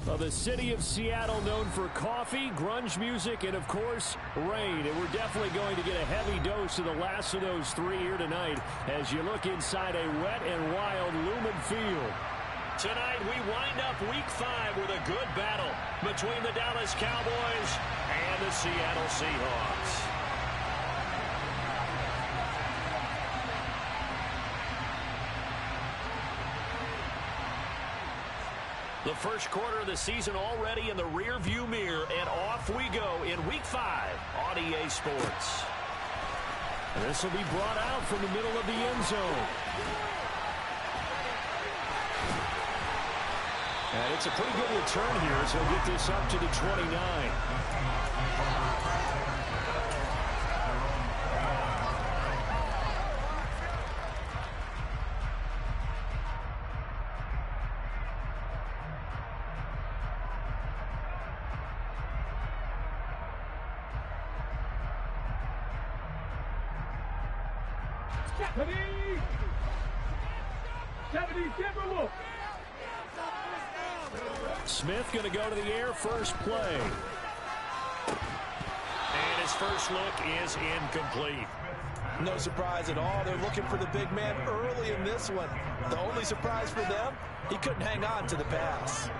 Well, the city of Seattle known for coffee, grunge music, and, of course, rain. And we're definitely going to get a heavy dose of the last of those three here tonight as you look inside a wet and wild Lumen Field. Tonight, we wind up Week 5 with a good battle between the Dallas Cowboys and the Seattle Seahawks. The first quarter of the season already in the rear-view mirror, and off we go in Week 5 on EA Sports. And this will be brought out from the middle of the end zone. And it's a pretty good return here, so he'll get this up to the 29. Smith going to go to the air first play. And his first look is incomplete. No surprise at all. They're looking for the big man early in this one. The only surprise for them, he couldn't hang on to the pass.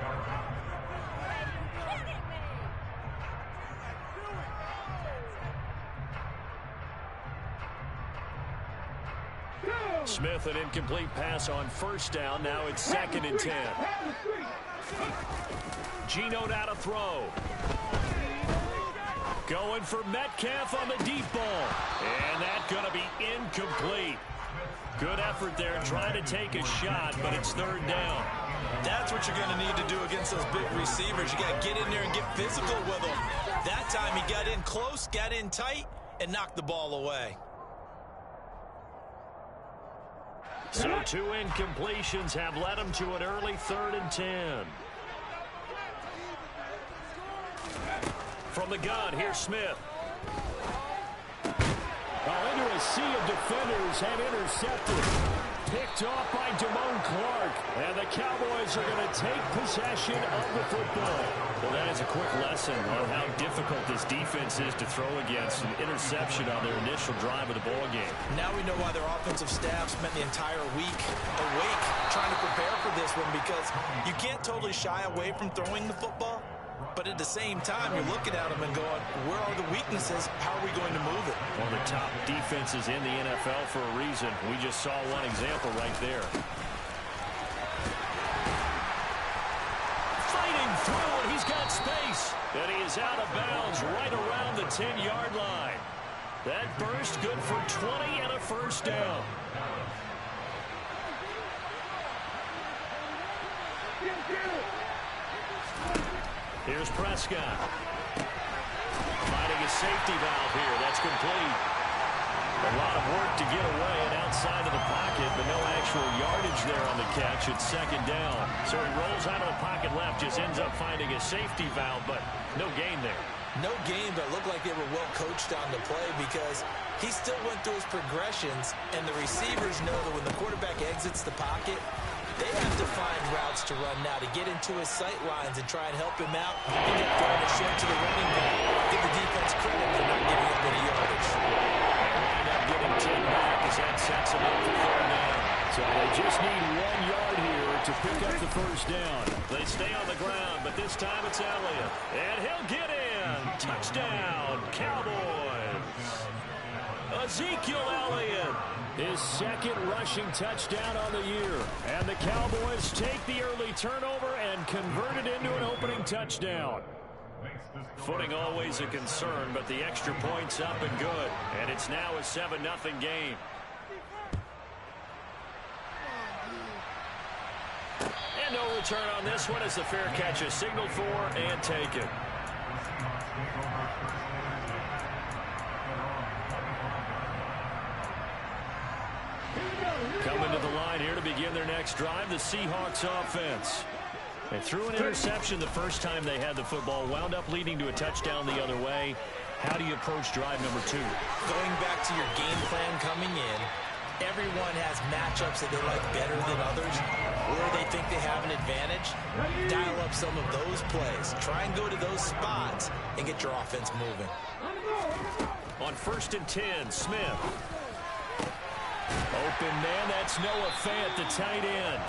Smith, an incomplete pass on first down. Now it's 2nd and 10. Geno now to throw. Going for Metcalf on the deep ball. And that's going to be incomplete. Good effort there trying to take a shot, but it's 3rd down. That's what you're going to need to do against those big receivers. You got to get in there and get physical with them. That time he got in close, got in tight, and knocked the ball away. So 2 incompletions have led him to an early 3rd and 10. From the gun, here's Smith. Into a sea of defenders and intercepted. Picked off by Damone Clark. And the Cowboys are going to take possession of the football. Well, that is a quick lesson on how difficult this defense is to throw against an interception on their initial drive of the ball game. Now we know why their offensive staff spent the entire week awake trying to prepare for this one, because you can't totally shy away from throwing the football. But at the same time, you're looking at them and going, where are the weaknesses? How are we going to move it? One of the top defenses in the NFL for a reason. We just saw one example right there. Fighting through, and he's got space. And he is out of bounds right around the 10-yard line. That burst good for 20 and a first down. Here's Prescott. Finding a safety valve here. That's complete. A lot of work to get away and outside of the pocket, but no actual yardage there on the catch. It's 2nd down. So he rolls out of the pocket left, just ends up finding a safety valve, but no gain there. No gain, but it looked like they were well coached on the play, because he still went through his progressions, and the receivers know that when the quarterback exits the pocket, they have to find routes to run now to get into his sight lines and try and help him out. End up throwing a short to the running back. Give the defense credit for not giving up any yardage. And up getting 10 back as that sets him up for 3rd down. So they just need 1 yard here to pick up the first down. They stay on the ground, but this time it's Elliott. And he'll get in. Touchdown, Cowboys. Ezekiel Elliott, his 2nd rushing touchdown on the year. And the Cowboys take the early turnover and convert it into an opening touchdown. Footing always a concern, but the extra point's up and good. And it's now a 7-0 game. And no return on this one as the fair catch is signaled for and taken. Coming to the line here to begin their next drive, the Seahawks offense. They threw an interception the first time they had the football, wound up leading to a touchdown the other way. How do you approach drive number 2? Going back to your game plan coming in, everyone has matchups that they like better than others, or they think they have an advantage. coach. Dial up some of those plays. Try and go to those spots and get your offense moving. On 1st and 10, Smith. Open man, that's Noah Fant, the tight end.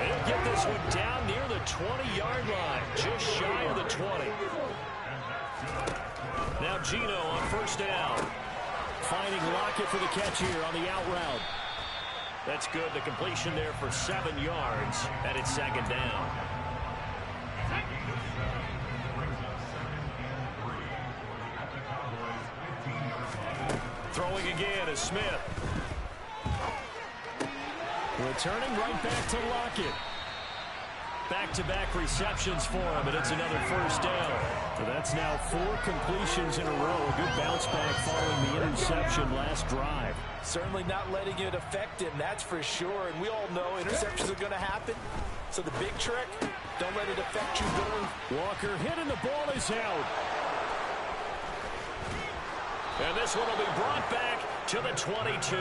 He'll get this one down near the 20-yard line, just shy of the 20. Now Geno on 1st down. Finding Lockett for the catch here on the out route. That's good. The completion there for 7 yards, and it's 2nd down. Throwing again is Smith. Returning right back to Lockett. Back-to-back receptions for him, and it's another 1st down. So that's now 4 completions in a row. A good bounce back following the interception last drive. Certainly not letting it affect him, that's for sure. And we all know interceptions are going to happen. So the big trick, don't let it affect you going. Walker hit and the ball is out. And this one will be brought back to the 22.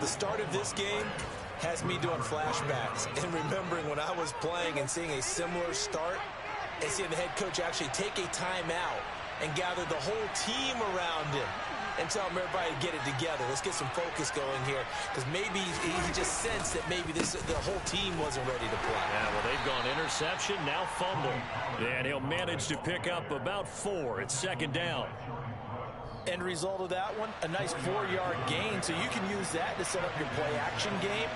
The start of this game has me doing flashbacks and remembering when I was playing and seeing a similar start and seeing the head coach actually take a timeout and gather the whole team around him and tell him everybody to get it together. Let's get some focus going here, because maybe he just sensed that maybe the whole team wasn't ready to play. Yeah, well, they've gone interception, now fumble. And he'll manage to pick up about 4. It's 2nd down. End result of that one, a nice 4-yard gain, so you can use that to set up your play-action game,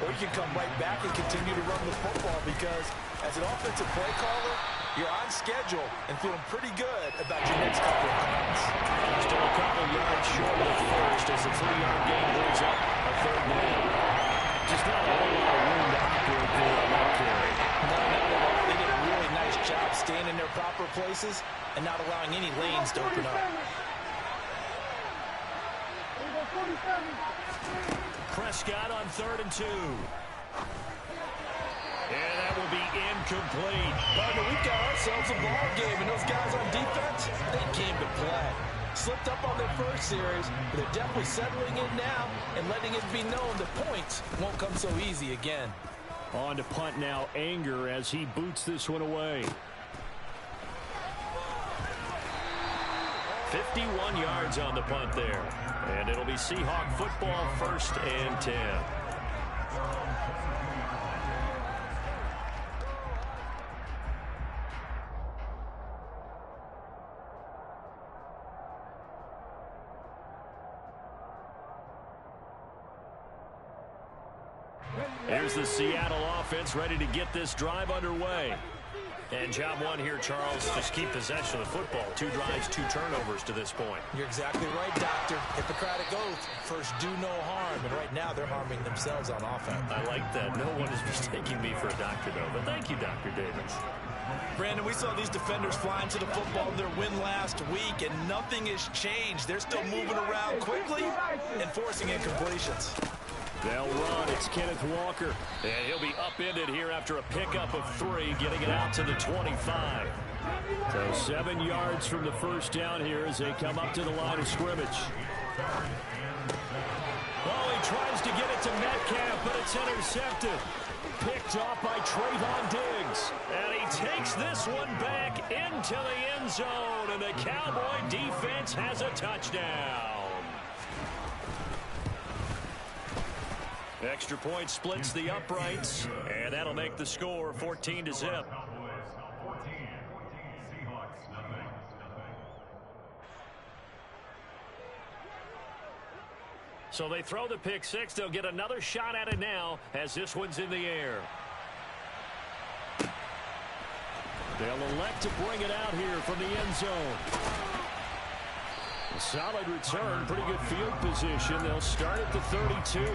or you can come right back and continue to run the football, because as an offensive play caller, you're on schedule and feeling pretty good about your next couple of calls. Still a couple yards short of the first as the 3-yard gain brings up a 3rd down. Just not a whole lot of room to operate there on that carry. No, not at all. They did a really nice job staying in their proper places and not allowing any lanes to open up. Prescott on 3rd and 2. And that will be incomplete. Partner, we've got ourselves a ball game, and those guys on defense, they came to play. Slipped up on their first series, but they're definitely settling in now and letting it be known that points won't come so easy again. On to punt now, Anger, as he boots this one away. 51 yards on the punt there. And it'll be Seahawk football, 1st and 10. Here's the Seattle offense ready to get this drive underway. And job one here, Charles, just keep possession of the football. 2 drives, 2 turnovers to this point. You're exactly right, Doctor. Hippocratic oath. First, do no harm. And right now, they're harming themselves on offense. I like that. No one is mistaking me for a doctor, though. But thank you, Dr. Davis. Brandon, we saw these defenders flying to the football in their win last week, and nothing has changed. They're still moving around quickly and forcing incompletions. They'll run. It's Kenneth Walker. And he'll be upended here after a pickup of 3, getting it out to the 25. So 7 yards from the 1st down here as they come up to the line of scrimmage. Oh, he tries to get it to Metcalf, but it's intercepted. Picked off by Trayvon Diggs. And he takes this one back into the end zone, and the Cowboy defense has a touchdown. Extra point splits the uprights, and that'll make the score 14-0. So they throw the pick 6. They'll get another shot at it now as this one's in the air. They'll elect to bring it out here from the end zone. A solid return, pretty good field position. They'll start at the 32.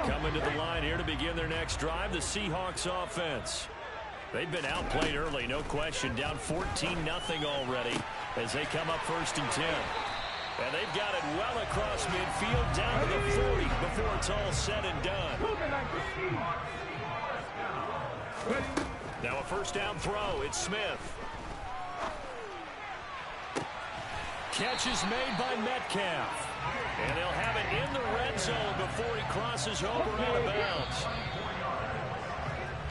Coming to the line here to begin their next drive, the Seahawks offense. They've been outplayed early, no question. Down 14-0 already as they come up 1st and 10. And they've got it well across midfield down to the 40 before it's all said and done. Now a 1st down throw. It's Smith. Catch is made by Metcalf. And they'll have it zone before he crosses over out of bounds.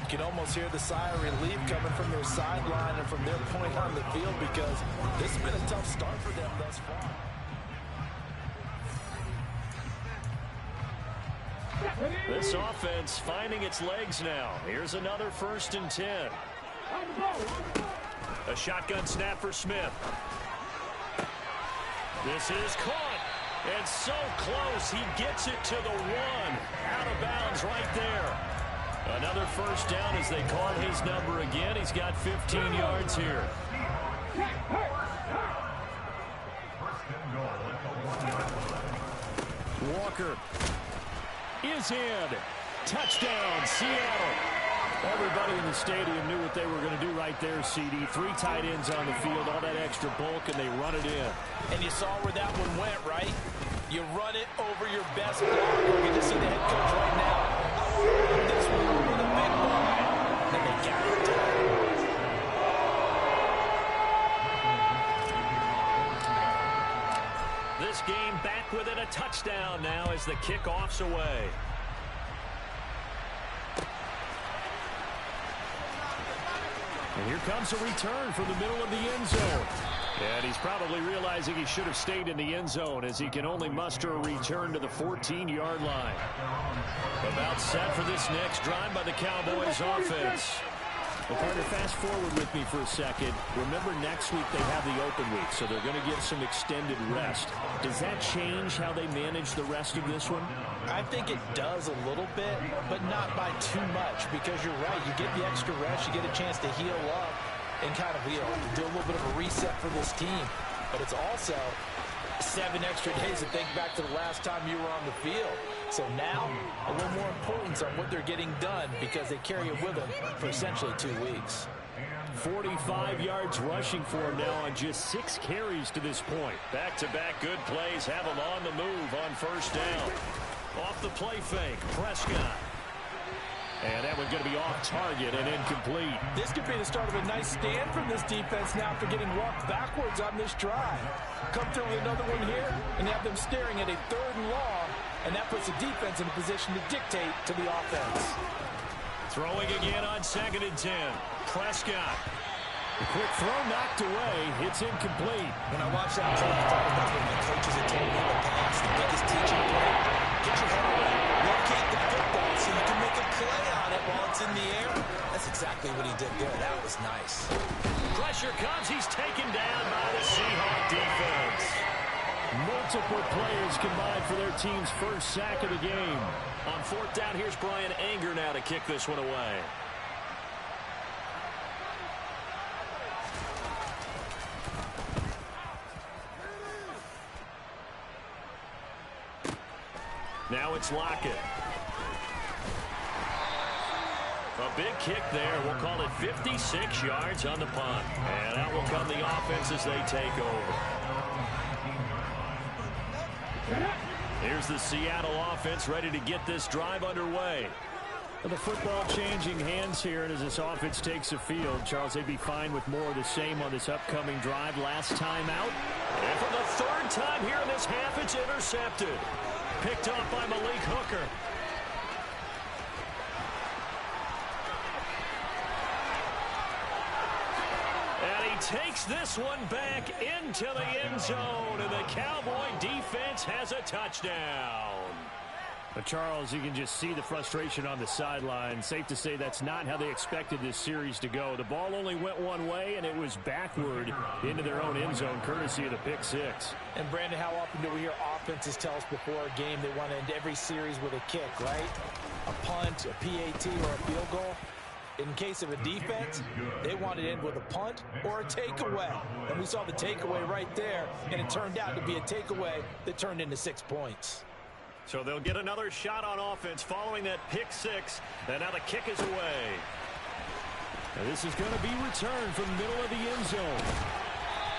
You can almost hear the sigh of relief coming from their sideline and from their point on the field because this has been a tough start for them thus far. This offense finding its legs now. Here's another 1st and 10. A shotgun snap for Smith. This is caught. And so close. He gets it to the 1. Out of bounds right there. Another 1st down as they call his number again. He's got 15 yards here. Walker is in. Touchdown, Seattle. Everybody in the stadium knew what they were going to do right there, CD. 3 tight ends on the field, all that extra bulk, and they run it in. And you saw where that one went, right? You run it over your best blocker. You just see the head coach right now. This one with a big ball. And they got it done. This game back within a touchdown now as the kickoff's away. And here comes a return from the middle of the end zone. And he's probably realizing he should have stayed in the end zone as he can only muster a return to the 14-yard line. About set for this next drive by the Cowboys offense. Well, partner, fast forward with me for a second. Remember, next week they have the open week, so they're going to get some extended rest. Does that change how they manage the rest of this one? I think it does a little bit, but not by too much, because you're right. You get the extra rest, you get a chance to heal up and kind of, do a little bit of a reset for this team. But it's also 7 extra days to think back to the last time you were on the field. So now, a little more importance on what they're getting done because they carry it with them for essentially 2 weeks. 45 yards rushing for him now on just 6 carries to this point. Back-to-back good plays have him on the move on 1st down. Off the play fake, Prescott. And that one's going to be off target and incomplete. This could be the start of a nice stand from this defense now after getting walked backwards on this drive. Come through with another one here, and you have them staring at a 3rd and long, and that puts the defense in a position to dictate to the offense. Throwing again on 2nd and 10. Prescott. The quick throw knocked away. It's incomplete. When I watch that drive, I thought about when the coaches had told me in the past, the biggest teaching point, get your head away. Locate the football so you can make a play on it while it's in the air. That's exactly what he did there. That was nice. Pressure comes. He's taken down by the Seahawks defense. Multiple players combined for their team's 1st sack of the game. On 4th down, here's Brian Anger now to kick this one away. Now it's Lockett. A big kick there. We'll call it 56 yards on the punt. And out will come the offense as they take over. Here's the Seattle offense ready to get this drive underway. The football changing hands here, and as this offense takes the field, Charles, they'd be fine with more of the same on this upcoming drive. Last time out. And for the 3rd time here in this half, it's intercepted. Picked off by Malik Hooker. And he takes this one back into the end zone, and the Cowboy defense has a touchdown. But Charles, you can just see the frustration on the sideline. Safe to say that's not how they expected this series to go. The ball only went one way, and it was backward into their own end zone, courtesy of the pick 6. And, Brandon, how often do we hear offenses tell us before a game they want to end every series with a kick, right? A punt, a PAT, or a field goal. In case of a defense, they want to end with a punt or a takeaway. And we saw the takeaway right there, and it turned out to be a takeaway that turned into 6 points. So they'll get another shot on offense following that pick 6. And now the kick is away. And this is going to be returned from the middle of the end zone.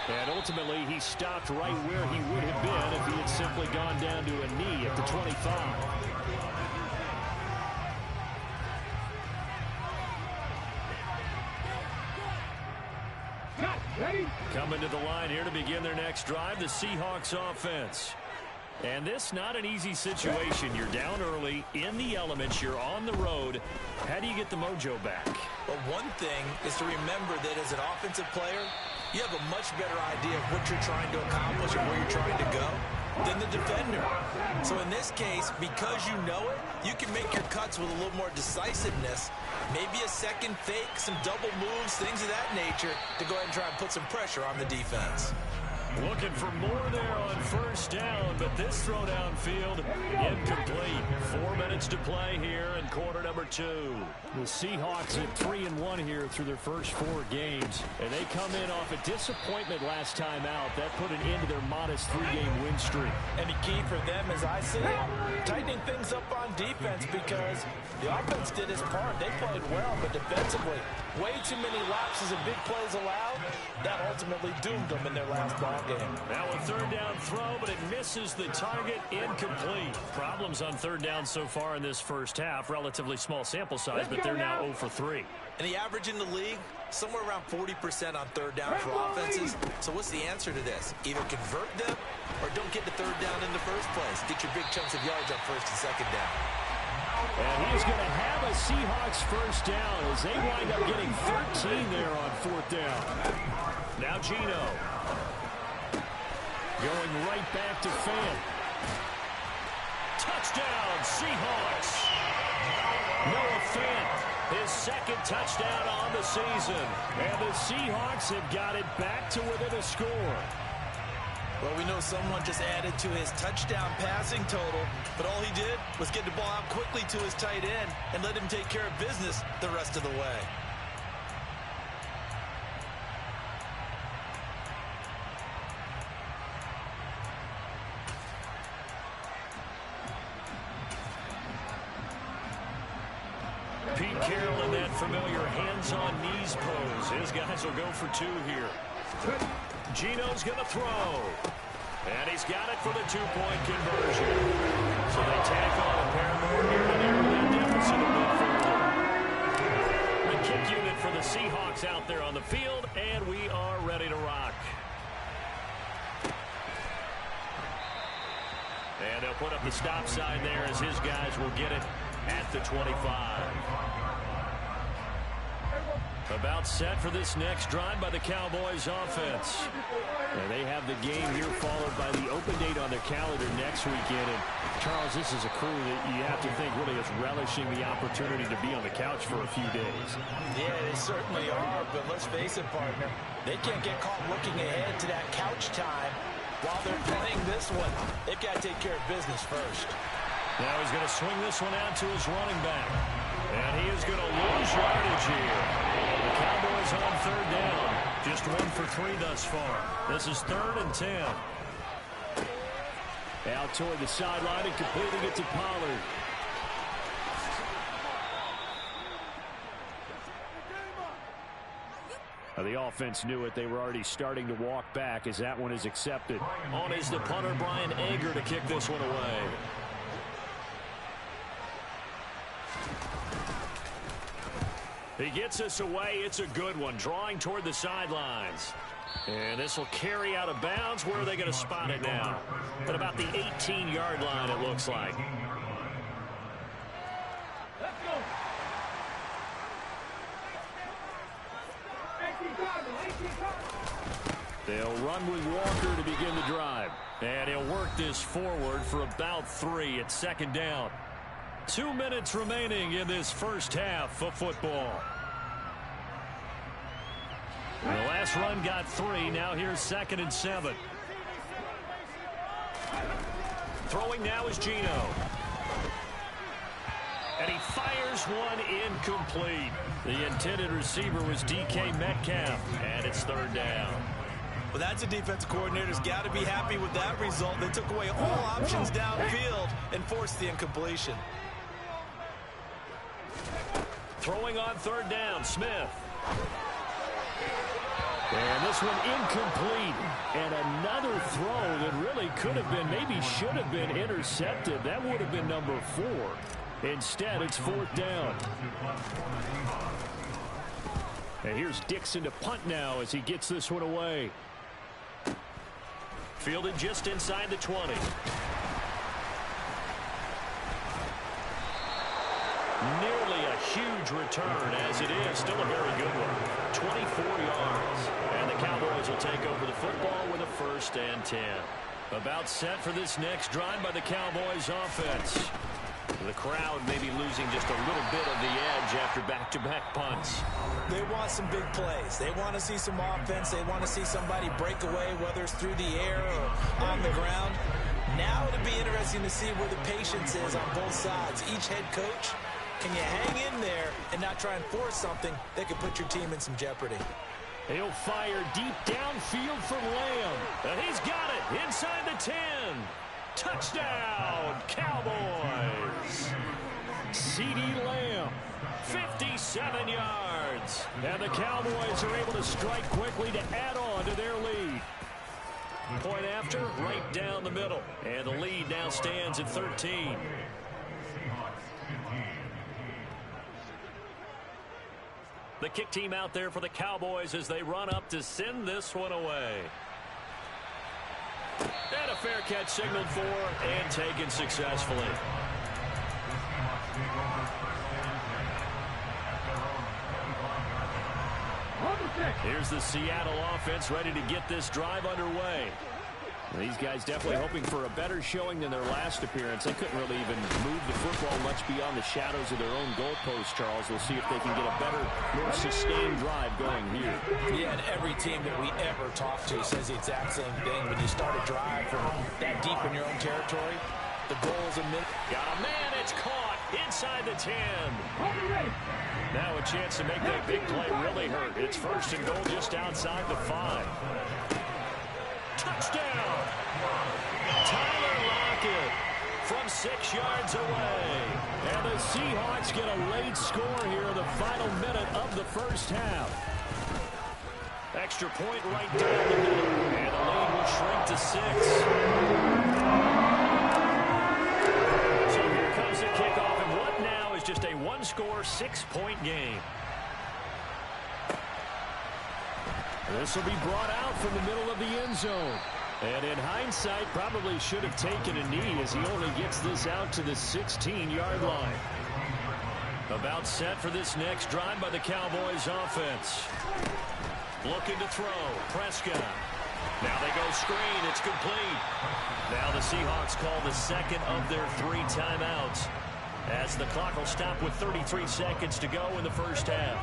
And ultimately, he stopped right where he would have been if he had simply gone down to a knee at the 25. Coming to the line here to begin their next drive, the Seahawks offense. And this not an easy situation. You're down early, in the elements, you're on the road. How do you get the mojo back? Well, one thing is to remember that as an offensive player, you have a much better idea of what you're trying to accomplish and where you're trying to go than the defender. So in this case, because you know it, you can make your cuts with a little more decisiveness. Maybe a second fake, some double moves, things of that nature to go ahead and try and put some pressure on the defense. Looking for more there on first down, but this throw downfield incomplete. 4 minutes to play here in quarter number 2. The Seahawks at 3-1 here through their first 4 games, and they come in off a disappointment last time out. That put an end to their modest 3-game win streak. And the key for them, as I see it, tightening things up on defense, because the offense did its part. They played well, but defensively, way too many lapses and big plays allowed. That ultimately doomed them in their last ball game. Now a third down throw, but it misses the target. Incomplete. Problems on third down so far in this first half. Relatively small sample size, but they're now 0 for 3. And the average in the league, somewhere around 40% on third down for offenses. So what's the answer to this? Either convert them or don't get the third down in the first place. Get your big chunks of yards on first and second down. And he's going to have a Seahawks first down as they wind up getting 13 there on fourth down. Now Geno. Going right back to Fant. Touchdown, Seahawks. Noah Fant, his second touchdown on the season. And the Seahawks have got it back to within a score. Well, we know someone just added to his touchdown passing total, but all he did was get the ball out quickly to his tight end and let him take care of business the rest of the way. Pete Carroll in that familiar hands-on knees pose. His guys will go for 2 here. Geno's going to throw. And he's got it for the 2-point conversion. So they tack on a pair more here to narrow that deficit a bit further. The kick unit for the Seahawks out there on the field, and we are ready to rock. And they'll put up the stop sign there as his guys will get it at the 25. About set for this next drive by the Cowboys offense. And they have the game here followed by the open date on their calendar next weekend. And Charles, this is a crew that you have to think really is relishing the opportunity to be on the couch for a few days. Yeah, they certainly are, but let's face it, partner. They can't get caught looking ahead to that couch time while they're playing this one. They've got to take care of business first. Now he's going to swing this one out to his running back. And he is going to lose yardage here. The Cowboys on third down. Just 1 for 3 thus far. This is 3rd and 10. Out toward the sideline and completing it to Pollard. The offense knew it. They were already starting to walk back as that one is accepted. On is the punter, Brian Ager, to kick this one away. He gets us away. It's a good one. Drawing toward the sidelines. And this will carry out of bounds. Where are they going to spot it now? At about the 18-yard line, it looks like. They'll run with Walker to begin the drive. And he'll work this forward for about 3 at 2nd down. 2 minutes remaining in this first half of football. The last run got 3. Now here's 2nd and 7. Throwing now is Geno. And he fires one incomplete. The intended receiver was DK Metcalf. And it's 3rd down. Well, that's a defense coordinator's got to be happy with that result. They took away all options downfield and forced the incompletion. Throwing on 3rd down, Smith. And this one incomplete. And another throw that really could have been, maybe should have been intercepted. That would have been number 4. Instead, it's 4th down. And here's Dixon to punt now as he gets this one away. Fielded just inside the 20. Nearly a huge return, as it is still a very good one. 24 yards. And the Cowboys will take over the football with a 1st and 10. About set for this next drive by the Cowboys offense. The crowd may be losing just a little bit of the edge after back-to-back punts. They want some big plays. They want to see some offense. They want to see somebody break away, whether it's through the air or on the ground. Now it'll be interesting to see where the patience is on both sides. Each head coach, can you hang in there and not try and force something that could put your team in some jeopardy? He'll fire deep downfield for Lamb. And he's got it inside the 10. Touchdown, Cowboys. CeeDee Lamb, 57 yards. And the Cowboys are able to strike quickly to add on to their lead. Point after, right down the middle. And the lead now stands at 13. The kick team out there for the Cowboys as they run up to send this one away. And a fair catch signaled for and taken successfully. Here's the Seattle offense ready to get this drive underway. These guys definitely hoping for a better showing than their last appearance. They couldn't really even move the football much beyond the shadows of their own goalpost, Charles. We'll see if they can get a better, more sustained drive going here. Yeah, and every team that we ever talk to says the exact same thing. When you start a drive from that deep in your own territory, the goal is a minute. Got a man, it's caught inside the 10. Now a chance to make that big play really hurt. It's 1st and goal just outside the 5. Touchdown! Tyler Lockett from 6 yards away. And the Seahawks get a late score here in the final minute of the first half. Extra point right down the middle. And the lead will shrink to 6. So here comes the kickoff. And what now is just a one-score, 6-point game. This will be brought out from the middle of the end zone. And in hindsight, probably should have taken a knee as he only gets this out to the 16-yard line. About set for this next drive by the Cowboys offense. Looking to throw. Prescott. Now they go screen. It's complete. Now the Seahawks call the second of their 3 timeouts, as the clock will stop with 33 seconds to go in the first half.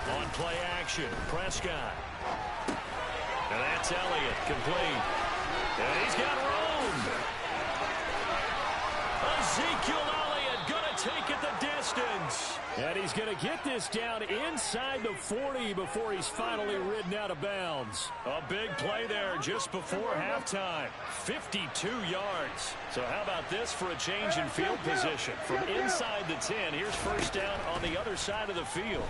On play action, Prescott. And that's Elliott, complete. And he's got room. Ezekiel Elliott going to take it the distance. And he's going to get this down inside the 40 before he's finally ridden out of bounds. A big play there just before halftime. 52 yards. So how about this for a change in field position? From inside the 10, here's first down on the other side of the field.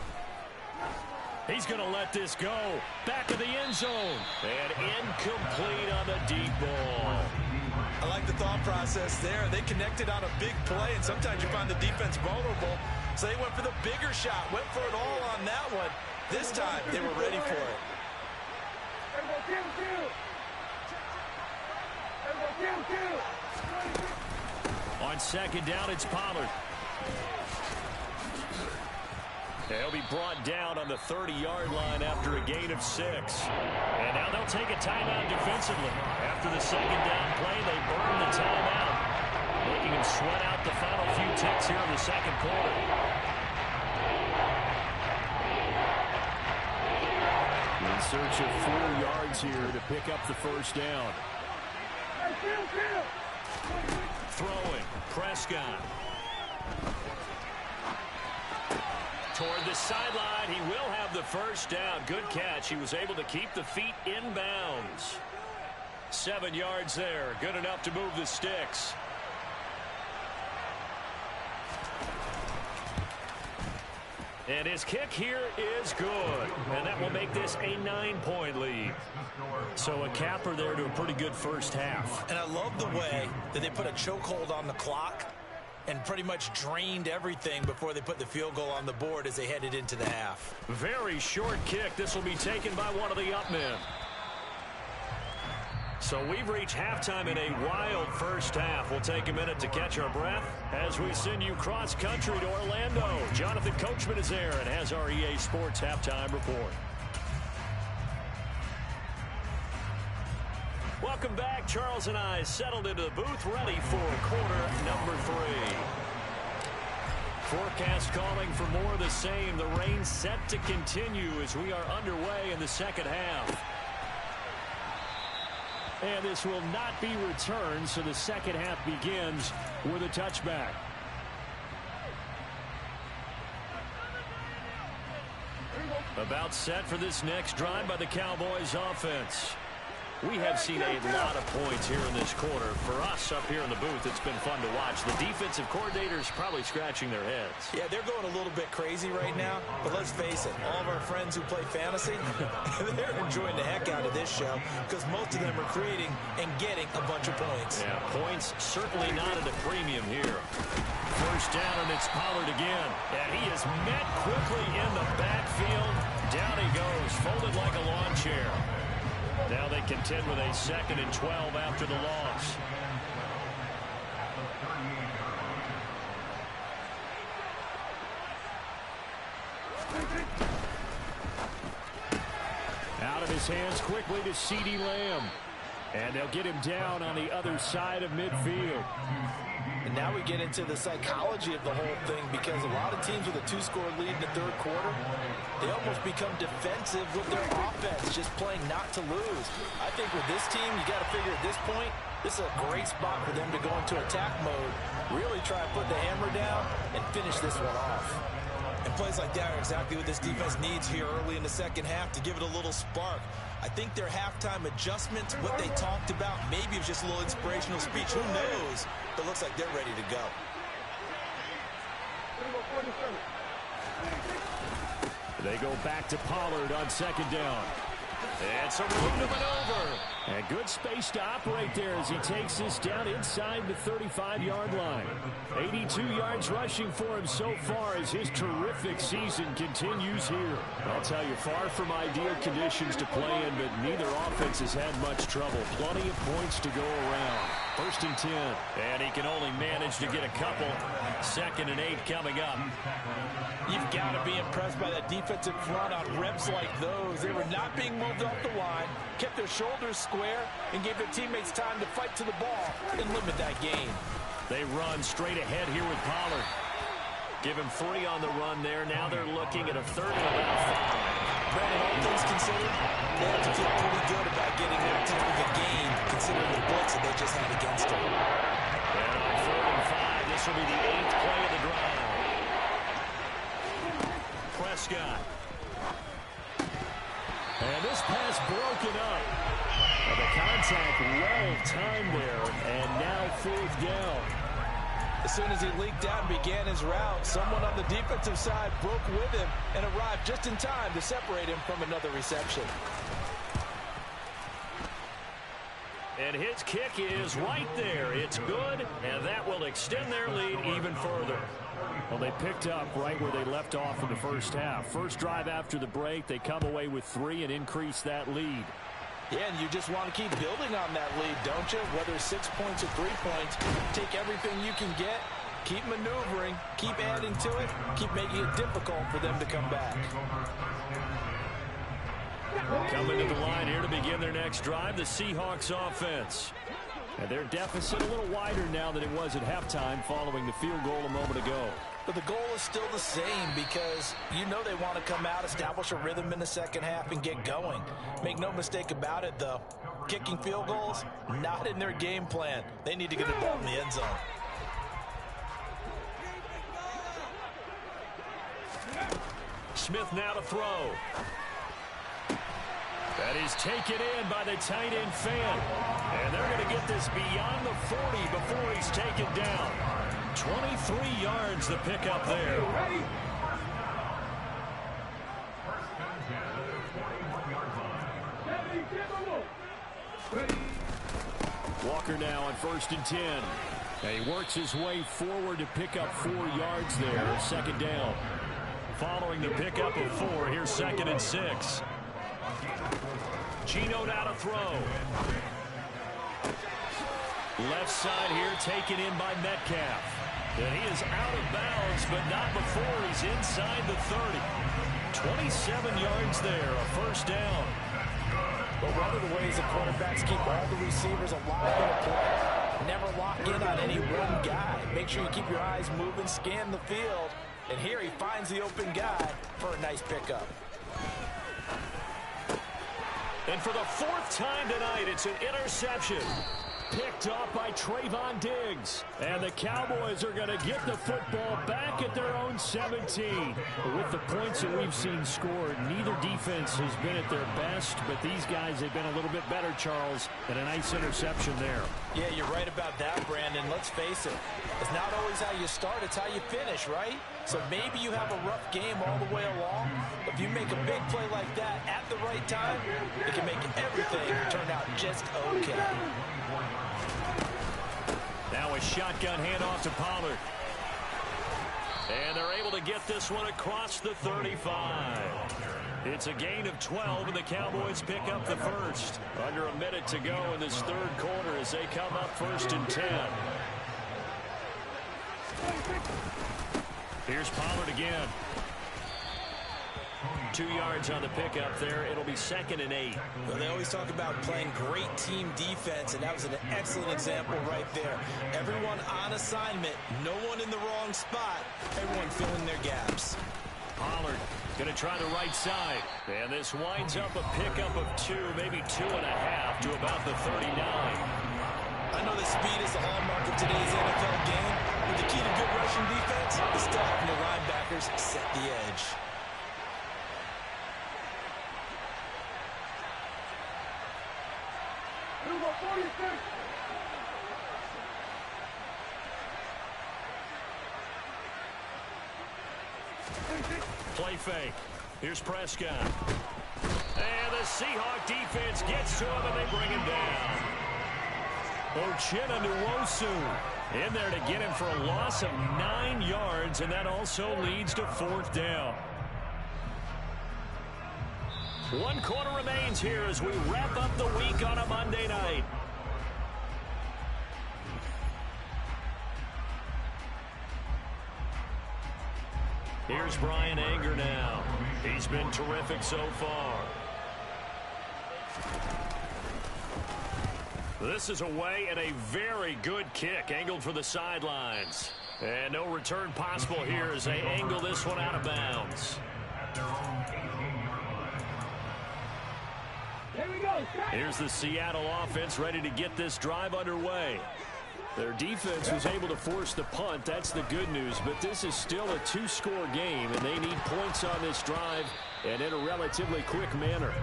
He's going to let this go. Back of the end zone. And incomplete on the deep ball. I like the thought process there. They connected on a big play, and sometimes you find the defense vulnerable. So they went for the bigger shot, went for it all on that one. This time, they were ready for it. On second down, it's Pollard. He'll be brought down on the 30-yard line after a gain of 6. And now they'll take a timeout defensively. After the second down play, they burn the timeout, making him sweat out the final few ticks here in the second quarter. In search of 4 yards here to pick up the first down. Throwing, Prescott. Toward the sideline, he will have the first down. Good catch. He was able to keep the feet in bounds. 7 yards there. Good enough to move the sticks. And his kick here is good. And that will make this a 9-point lead. So a capper there to a pretty good first half. And I love the way that they put a chokehold on the clock and pretty much drained everything before they put the field goal on the board as they headed into the half. Very short kick. This will be taken by one of the up men. So we've reached halftime in a wild first half. We'll take a minute to catch our breath as we send you cross-country to Orlando. Jonathan Coachman is there and has our EA Sports halftime report. Welcome back. Charles and I settled into the booth, ready for quarter number 3. Forecast calling for more of the same. The rain set to continue as we are underway in the second half. And this will not be returned, so the second half begins with a touchback. About set for this next drive by the Cowboys offense. We have seen a lot of points here in this quarter. For us up here in the booth, it's been fun to watch. The defensive coordinators probably scratching their heads. Yeah, they're going a little bit crazy right now. But let's face it, all of our friends who play fantasy, they're enjoying the heck out of this show because most of them are creating and getting a bunch of points. Yeah, points certainly not at a premium here. First down, and it's Pollard again. And he is met quickly in the backfield. Down he goes, folded like a lawn chair. Now they contend with a 2nd and 12 after the loss. Out of his hands quickly to CeeDee Lamb. And they'll get him down on the other side of midfield. And now we get into the psychology of the whole thing because a lot of teams with a 2-score lead in the third quarter, they almost become defensive with their offense, just playing not to lose. I think with this team, you got to figure at this point, this is a great spot for them to go into attack mode, really try to put the hammer down and finish this one off. And plays like that are exactly what this defense needs here early in the second half to give it a little spark. I think their halftime adjustments, what they talked about, maybe it was just a little inspirational speech. Who knows? But it looks like they're ready to go. They go back to Pollard on 2nd down. And some room to maneuver. And good space to operate there as he takes this down inside the 35-yard line. 82 yards rushing for him so far as his terrific season continues here. I'll tell you, far from ideal conditions to play in, but neither offense has had much trouble. Plenty of points to go around. 1st and 10. And he can only manage to get a couple. 2nd and 8 coming up. You've got to be impressed by that defensive front on reps like those. They were not being moved off the line, kept their shoulders square, and gave their teammates time to fight to the ball and limit that gain. They run straight ahead here with Pollard. Give him 3 on the run there. Now they're looking at a 3rd and about 5. Brandon, all things considered, they have to feel pretty good about getting that type of a gain, considering the blitz that they just had against them. And on 4th and 5, this will be the 8th play of the drive. Prescott. And this pass broken up. And the contact well timed there. And now 4th down. As soon as he leaked out and began his route, someone on the defensive side broke with him and arrived just in time to separate him from another reception. And his kick is right there. It's good, and that will extend their lead even further. Well, they picked up right where they left off in the first half. First drive after the break, they come away with 3 and increase that lead. Yeah, and you just want to keep building on that lead, don't you? Whether it's 6 points or 3 points, take everything you can get, keep maneuvering, keep adding to it, keep making it difficult for them to come back. Coming to the line here to begin their next drive, the Seahawks offense. And their deficit a little wider now than it was at halftime following the field goal a moment ago. But the goal is still the same because you know they want to come out, establish a rhythm in the second half, and get going. Make no mistake about it, though. Kicking field goals, not in their game plan. They need to get the ball in the end zone. Smith now to throw. That is taken in by the tight end Fan. And they're going to get this beyond the 40 before he's taken down. 23 yards the pickup there. Walker now on 1st and 10. And he works his way forward to pick up 4 yards there. 2nd down. Following the pickup of 4, here's 2nd and 6. Geno now to throw. Left side here taken in by Metcalf. And he is out of bounds, but not before he's inside the 30. 27 yards there, a first down. But one of the ways the quarterbacks keep all the receivers alive in a play, never lock in on any one guy. Make sure you keep your eyes moving, scan the field. And here he finds the open guy for a nice pickup. And for the fourth time tonight, it's an interception. Picked off by Trayvon Diggs. And the Cowboys are going to get the football back at their own 17. With the points that we've seen scored, neither defense has been at their best, but these guys have been a little bit better, Charles, and a nice interception there. Yeah, you're right about that, Brandon. Let's face it. It's not always how you start, it's how you finish, right? So maybe you have a rough game all the way along. If you make a big play like that at the right time, it can make everything turn out just okay. Now a shotgun handoff to Pollard. And they're able to get this one across the 35. It's a gain of 12, and the Cowboys pick up the first. Under a minute to go in this third quarter as they come up 1st and 10. Here's Pollard again. 2 yards on the pickup there. It'll be 2nd and 8. Well, they always talk about playing great team defense, and that was an excellent example right there. Everyone on assignment, no one in the wrong spot, everyone filling their gaps. Pollard going to try the right side. And this winds up a pickup of 2, maybe 2.5 to about the 39. I know that speed is the hallmark of today's NFL game, but the key to good rushing defense is still having your linebackers set the edge. Play fake. Here's Prescott. And the Seahawk defense gets to him, and they bring him down. Uchenna Nwosu in there to get him for a loss of 9 yards, and that also leads to 4th down. 1 quarter remains here as we wrap up the week on a Monday night. Here's Bryan Anger now. He's been terrific so far. This is away and a very good kick angled for the sidelines. And no return possible here as they angle this one out of bounds. Here's the Seattle offense ready to get this drive underway. Their defense was able to force the punt. That's the good news. But this is still a 2-score game, and they need points on this drive and in a relatively quick manner.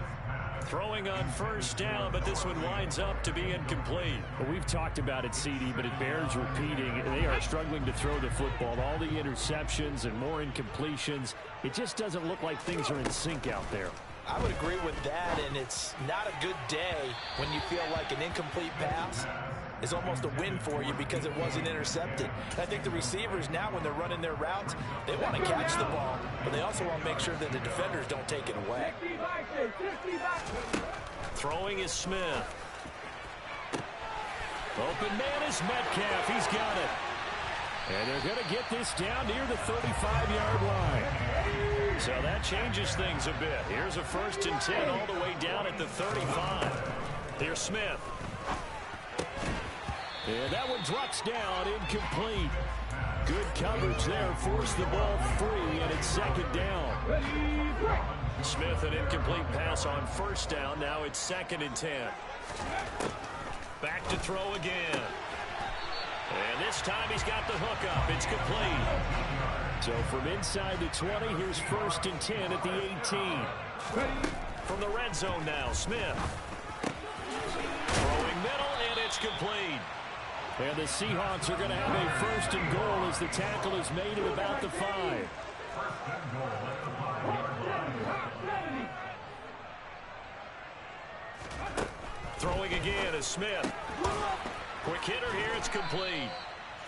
Throwing on 1st down, but this one winds up to be incomplete. Well, we've talked about it, CD, but it bears repeating. They are struggling to throw the football. All the interceptions and more incompletions. It just doesn't look like things are in sync out there. I would agree with that, and it's not a good day when you feel like an incomplete pass is almost a win for you because it wasn't intercepted. And I think the receivers now, when they're running their routes, they want to catch the ball, but they also want to make sure that the defenders don't take it away. Throwing is Smith. Open man is Metcalf. He's got it. And they're going to get this down near the 35-yard line. So that changes things a bit. Here's a 1st and 10 all the way down at the 35. Here's Smith. And that one drops down, incomplete. Good coverage there, forced the ball free, and it's 2nd down. Smith, an incomplete pass on 1st down. Now it's 2nd and 10. Back to throw again. And this time he's got the hook up. It's complete. So from inside the 20, here's 1st and 10 at the 18. From the red zone now, Smith. Throwing middle, and it's complete. And the Seahawks are going to have a 1st and goal as the tackle is made at about the 5. Throwing again is Smith. Quick hitter here, it's complete.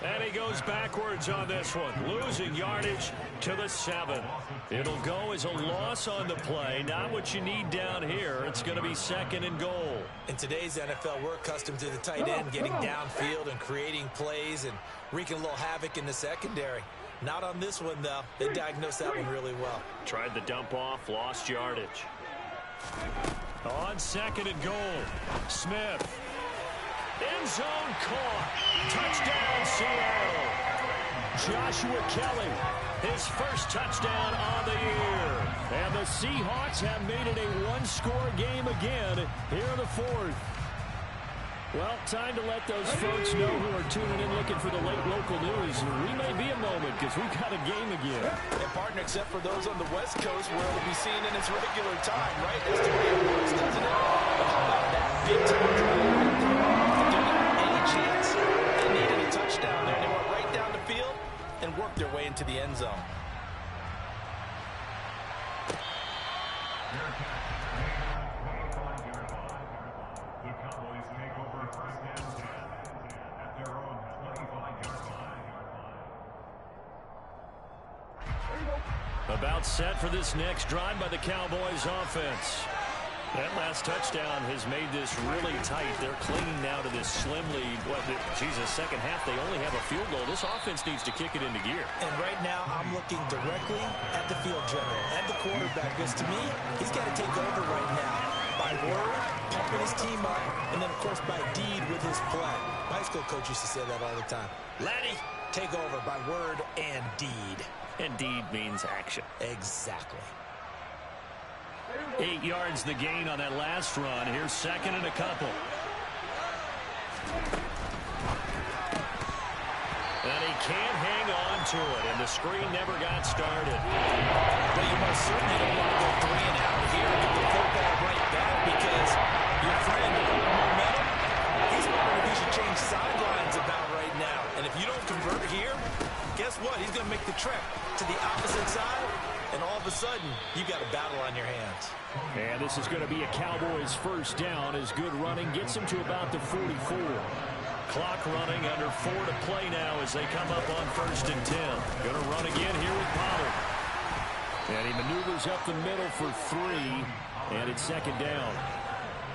And he goes backwards on this one, losing yardage to the 7. It'll go as a loss on the play. Not what you need down here. It's going to be 2nd and goal. In today's NFL, we're accustomed to the tight end getting downfield and creating plays and wreaking a little havoc in the secondary. Not on this one, though. They diagnosed that one really well. Tried the dump off, lost yardage. On 2nd and goal, Smith. End zone caught. Touchdown, Seattle. Joshua Kelly, his first touchdown on the year. And the Seahawks have made it a one-score game again here in the 4th. Well, time to let those folks know who are tuning in looking for the late local news. We may be a moment because we've got a game again. And partner, except for those on the West Coast where it'll be seen in its regular time, right? That's the way it works, doesn't it? But how about that big time drive? Any chance they needed a touchdown there. They went right down the field and worked their way into the end zone. About set for this next drive by the Cowboys offense. That last touchdown has made this really tight. They're clinging now to this slim lead. Second half, they only have a field goal. This offense needs to kick it into gear. And right now, I'm looking directly at the field general, at the quarterback, because to me, he's got to take over right now. By word, pumping his team up, and then, of course, by deed with his play. My high school coach used to say that all the time. Laddie, take over by word and deed. And deed means action. Exactly. 8 yards the gain on that last run. Here's 2nd and a couple. And he can't hang on to it, and the screen never got started. But you most certainly don't want to go 3 and out here and get the football right back because your friend, momentum, he's wondering if he should change sidelines about right now. And if you don't convert here, guess what? He's going to make the trek to the opposite side, and all of a sudden, you got a battle on your hands. And this is going to be a Cowboys first down as good running gets him to about the 44. Clock running, under 4 to play now as they come up on 1st and 10. Going to run again here with Pollard. And he maneuvers up the middle for 3, and it's 2nd down.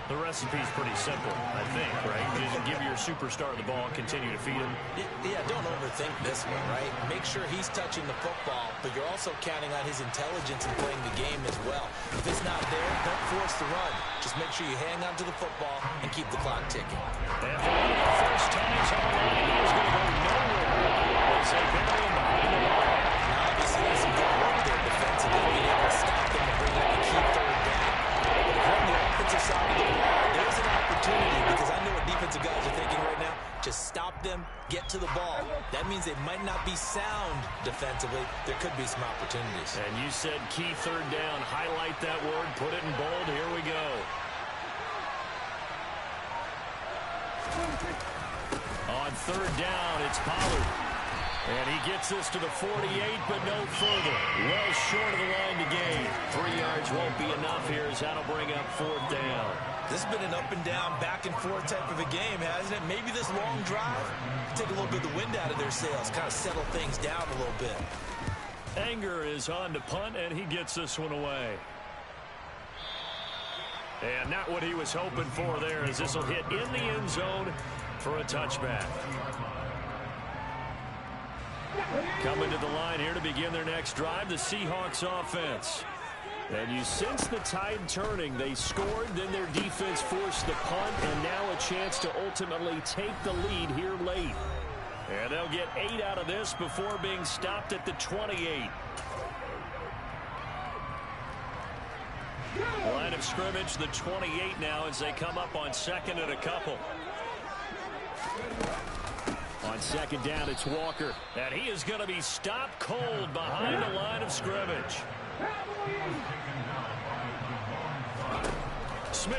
The recipe's pretty simple, I think, right? Just give your superstar the ball and continue to feed him. Yeah, don't overthink this one, right? Make sure he's touching the football, but you're also counting on his intelligence in playing the game as well. If it's not there, don't force the run. Just make sure you hang on to the football and keep the clock ticking. And for one of the first times all night, he's going to go nowhere as they bury him behind the line. Now, obviously, there's some good work there defensively, being able to stop them and bring up a key 3rd down. But if you're on the offensive side of the ball, there's an opportunity because I know what defensive guys are thinking right now. Just stop them, get to the ball. That means they might not be sound defensively. There could be some opportunities. And you said key 3rd down. Highlight that word. Put it in bold. Here we go. On 3rd down, it's Pollard. And he gets this to the 48, but no further. Well short of the line to gain. 3 yards won't be enough here as that'll bring up 4th down. This has been an up-and-down, back-and-forth type of a game, hasn't it? Maybe this long drive take a little bit of the wind out of their sails, kind of settle things down a little bit. Anger is on to punt, and he gets this one away. And not what he was hoping for there, as this will hit in the end zone for a touchback. Coming to the line here to begin their next drive, the Seahawks offense. And you sense the tide turning. They scored, then their defense forced the punt, and now a chance to ultimately take the lead here late. And they'll get 8 out of this before being stopped at the 28. Line of scrimmage, the 28 now as they come up on 2nd and a couple. On 2nd down, it's Walker. And he is going to be stopped cold behind the line of scrimmage. Smith.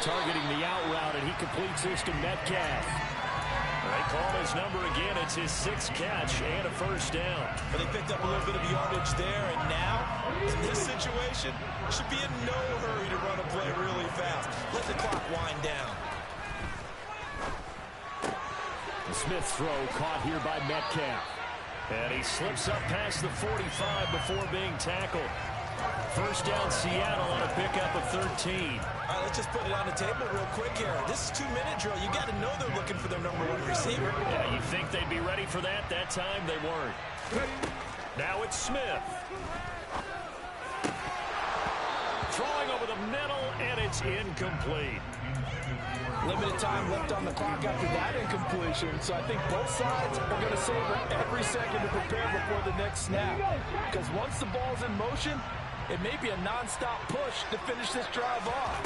Targeting the out route, and he completes this to Metcalf. They call his number again. It's his 6th catch and a first down. But they picked up a little bit of yardage there, and now, in this situation, should be in no hurry to run a play really fast. Let the clock wind down. Smith's throw caught here by Metcalf. And he slips up past the 45 before being tackled. First down, Seattle on a pickup of 13. All right, let's just put it on the table real quick here. This is 2-minute drill. You got to know they're looking for their number 1 receiver. Yeah, you think they'd be ready for that? That time they weren't. Now it's Smith. Throwing over the middle, and it's incomplete. Limited time left on the clock after that incompletion, so I think both sides are going to savor every second to prepare before the next snap. Because once the ball's in motion, it may be a non-stop push to finish this drive off.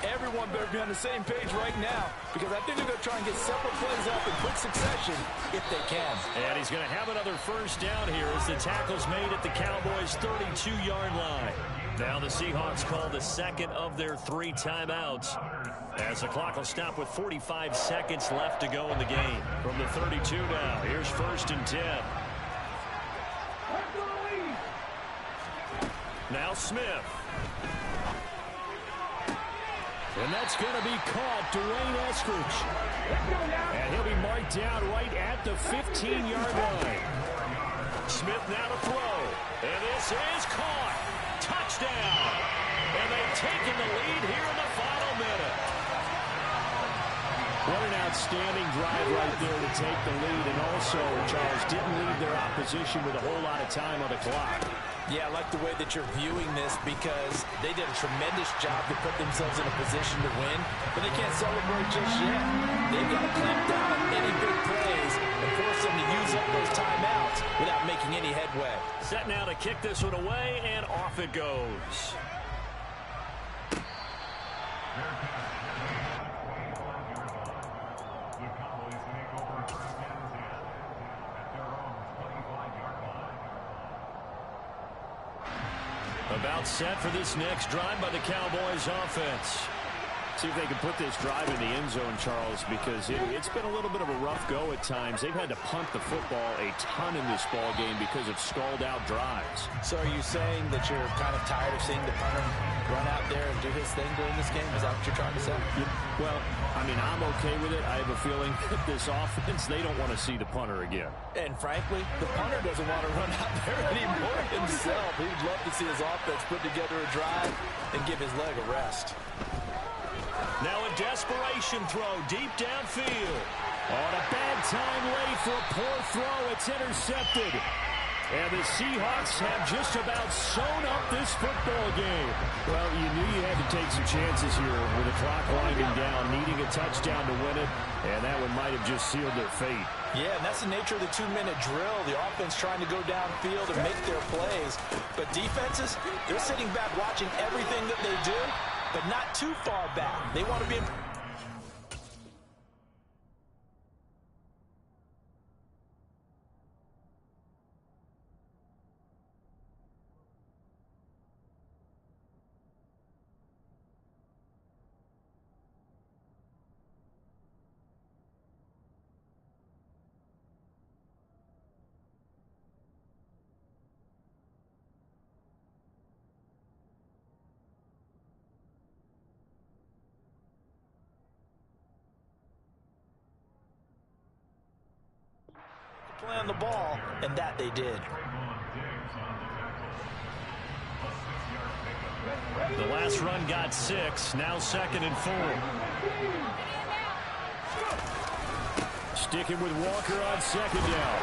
Everyone better be on the same page right now, because I think they're going to try and get several plays up in quick succession if they can. And he's going to have another first down here as the tackle's made at the Cowboys' 32-yard line. Now the Seahawks call the second of their 3 timeouts, as the clock will stop with 45 seconds left to go in the game. From the 32 now, here's 1st and 10. Now Smith. And that's going to be caught, Dwayne Eskridge. And he'll be marked down right at the 15-yard line. Smith now to throw. And this is caught. Touchdown. And they've taken the lead here in the final minute. What an outstanding drive right there to take the lead. And also, Charles, didn't leave their opposition with a whole lot of time on the clock. Yeah, I like the way that you're viewing this, because they did a tremendous job to put themselves in a position to win, but they can't celebrate just yet. They've got to clamp down on any big plays and force them to use up those timeouts without making any headway. Set now to kick this one away, and off it goes. About set for this next drive by the Cowboys offense. See if they can put this drive in the end zone, Charles, because it's been a little bit of a rough go at times. They've had to punt the football a ton in this ball game because of stalled-out drives. So are you saying that you're kind of tired of seeing the punter run out there and do his thing during this game? Is that what you're trying to say? Yeah, well, I mean, I'm okay with it. I have a feeling that this offense, they don't want to see the punter again. And frankly, the punter doesn't want to run out there anymore himself. He'd love to see his offense put together a drive and give his leg a rest. Now a desperation throw deep downfield. On a bad time late for a poor throw. It's intercepted. And the Seahawks have just about sewn up this football game. Well, you knew you had to take some chances here with the clock winding down, needing a touchdown to win it, and that one might have just sealed their fate. Yeah, and that's the nature of the 2-minute drill. The offense trying to go downfield and make their plays. But defenses, they're sitting back watching everything that they do, but not too far back. They want to be in... play on the ball, and that they did. The last run got 6, now 2nd and 4. Sticking with Walker on 2nd down.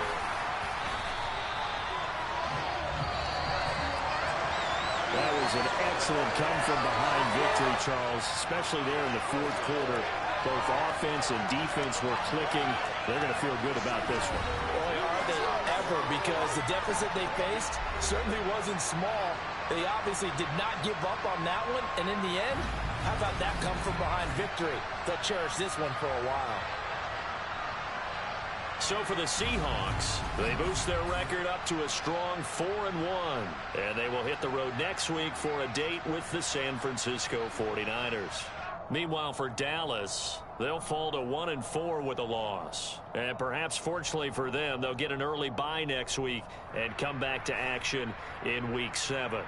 That was an excellent come-from-behind victory, Charles, especially there in the 4th quarter. Both offense and defense were clicking. They're going to feel good about this one. Boy, are they ever, because the deficit they faced certainly wasn't small. They obviously did not give up on that one, and in the end, how about that come-from-behind victory? They'll cherish this one for a while. So for the Seahawks, they boost their record up to a strong 4-1. And they will hit the road next week for a date with the San Francisco 49ers. Meanwhile, for Dallas, they'll fall to 1-4 with a loss. And perhaps fortunately for them, they'll get an early bye next week and come back to action in Week 7.